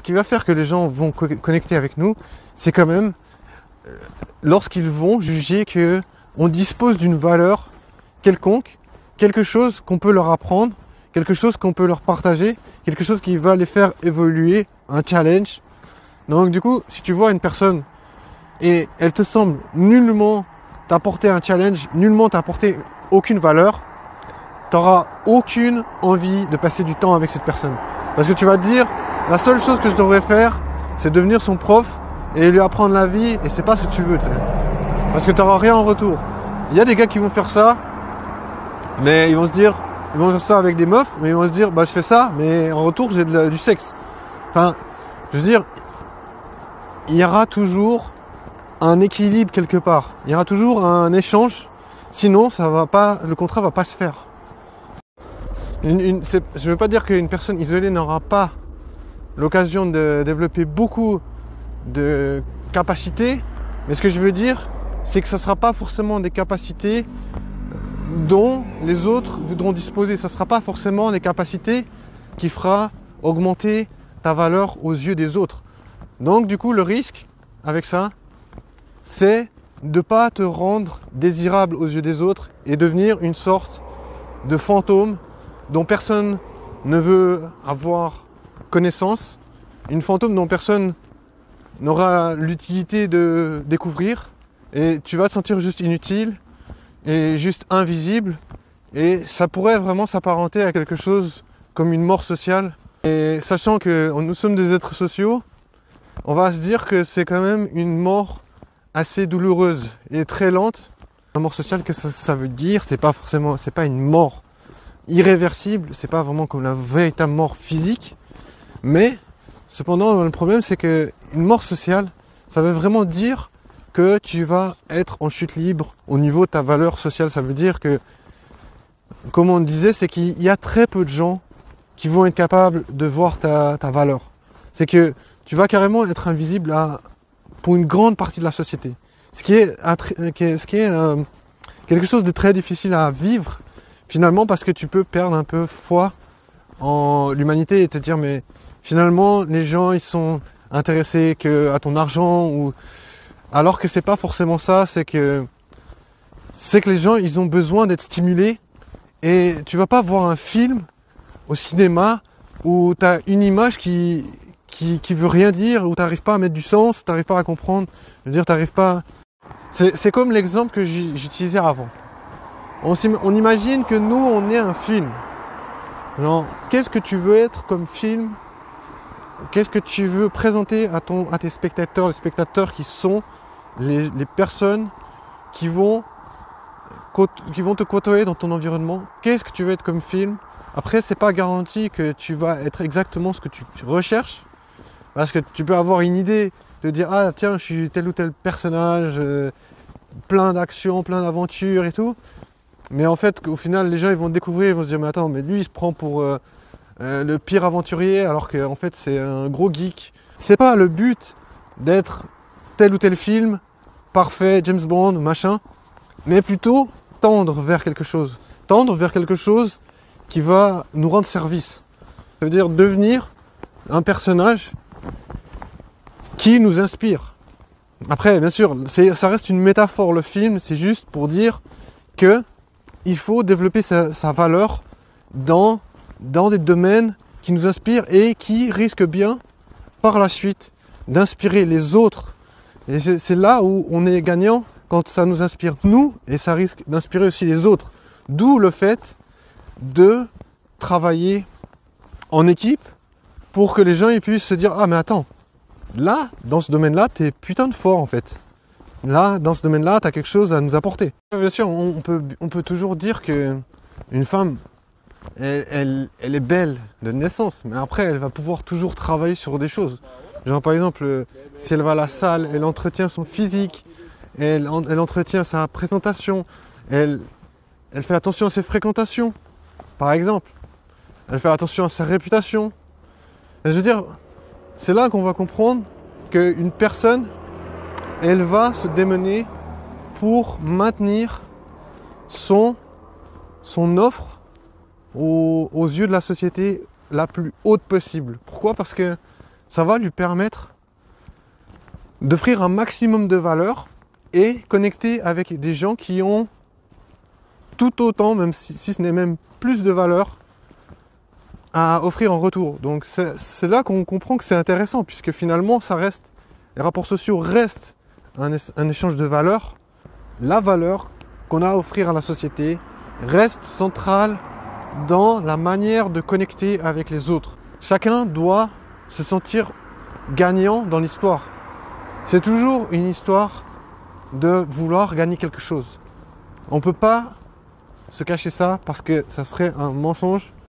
qui va faire que les gens vont connecter avec nous, c'est quand même lorsqu'ils vont juger que on dispose d'une valeur quelconque, quelque chose qu'on peut leur apprendre, quelque chose qu'on peut leur partager, quelque chose qui va les faire évoluer, un challenge. Donc du coup, si tu vois une personne et elle te semble nullement t'apporter un challenge, nullement t'apporter aucune valeur, tu n'auras aucune envie de passer du temps avec cette personne. Parce que tu vas te dire, la seule chose que je devrais faire, c'est devenir son prof et lui apprendre la vie, et c'est pas ce que tu veux. Parce que tu n'auras rien en retour. Il y a des gars qui vont faire ça, mais ils vont faire ça avec des meufs, mais ils vont se dire, bah je fais ça, mais en retour j'ai du sexe. Enfin, je veux dire, il y aura toujours un équilibre quelque part. Il y aura toujours un échange, sinon le contrat va pas se faire. Je ne veux pas dire qu'une personne isolée n'aura pas l'occasion de développer beaucoup de capacités, mais ce que je veux dire, c'est que ça ne sera pas forcément des capacités dont les autres voudront disposer. Ça ne sera pas forcément des capacités qui fera augmenter ta valeur aux yeux des autres. Donc du coup, le risque avec ça, c'est de ne pas te rendre désirable aux yeux des autres et devenir une sorte de fantôme dont personne ne veut avoir connaissance, une fantôme dont personne n'aura l'utilité de découvrir, et tu vas te sentir juste inutile et juste invisible, et ça pourrait vraiment s'apparenter à quelque chose comme une mort sociale. Et sachant que nous sommes des êtres sociaux, on va se dire que c'est quand même une mort assez douloureuse et très lente. La mort sociale, qu'est-ce que ça veut dire? C'est pas une mort irréversible, c'est pas vraiment comme la véritable mort physique, mais cependant le problème c'est que une mort sociale, ça veut vraiment dire que tu vas être en chute libre au niveau de ta valeur sociale. Ça veut dire que, comme on disait, c'est qu'il y a très peu de gens qui vont être capables de voir ta valeur. C'est que tu vas carrément être invisible pour une grande partie de la société. Ce qui est quelque chose de très difficile à vivre finalement, parce que tu peux perdre un peu foi en l'humanité et te dire mais finalement les gens ils sont intéressés qu'à ton argent, ou alors que c'est pas forcément ça. C'est que les gens ils ont besoin d'être stimulés, et tu vas pas voir un film au cinéma où tu as une image qui veut rien dire, où tu n'arrives pas à mettre du sens, tu n'arrives pas à comprendre. Je veux dire, t'arrives pas. C'est comme l'exemple que j'utilisais avant. On imagine que nous, on est un film. Genre, qu'est-ce que tu veux être comme film? Qu'est-ce que tu veux présenter à tes spectateurs? Les spectateurs qui sont les personnes qui vont te côtoyer dans ton environnement. Qu'est-ce que tu veux être comme film? Après, c'est pas garanti que tu vas être exactement ce que tu recherches. Parce que tu peux avoir une idée de dire, ah tiens, je suis tel ou tel personnage, plein d'actions, plein d'aventures et tout. Mais en fait, au final, les gens ils vont découvrir, ils vont se dire, mais attends, mais lui il se prend pour le pire aventurier, alors qu'en fait c'est un gros geek. C'est pas le but d'être tel ou tel film, parfait, James Bond, machin, mais plutôt tendre vers quelque chose. Tendre vers quelque chose qui va nous rendre service. Ça veut dire devenir un personnage qui nous inspire. Après, bien sûr, ça reste une métaphore, le film, c'est juste pour dire que il faut développer sa valeur dans des domaines qui nous inspirent et qui risquent bien, par la suite, d'inspirer les autres. Et c'est là où on est gagnant, quand ça nous inspire nous, et ça risque d'inspirer aussi les autres. D'où le fait de travailler en équipe pour que les gens ils puissent se dire, ah mais attends, là, dans ce domaine-là, t'es putain de fort en fait. Là, dans ce domaine-là, t'as quelque chose à nous apporter. Bien sûr, on peut toujours dire que une femme, elle est belle de naissance, mais après, elle va pouvoir toujours travailler sur des choses. Genre par exemple, si elle va à la salle, elle entretient son physique, elle entretient sa présentation, elle fait attention à ses fréquentations, par exemple. Elle fait attention à sa réputation. Et je veux dire, c'est là qu'on va comprendre qu'une personne, elle va se démener pour maintenir son offre aux yeux de la société la plus haute possible. Pourquoi? Parce que ça va lui permettre d'offrir un maximum de valeur et connecter avec des gens qui ont tout autant, même si ce n'est même plus de valeur à offrir en retour. Donc c'est là qu'on comprend que c'est intéressant, puisque finalement les rapports sociaux restent un échange de valeur. La valeur qu'on a à offrir à la société reste centrale dans la manière de connecter avec les autres. Chacun doit se sentir gagnant dans l'histoire. C'est toujours une histoire de vouloir gagner quelque chose. On ne peut pas se cacher ça parce que ça serait un mensonge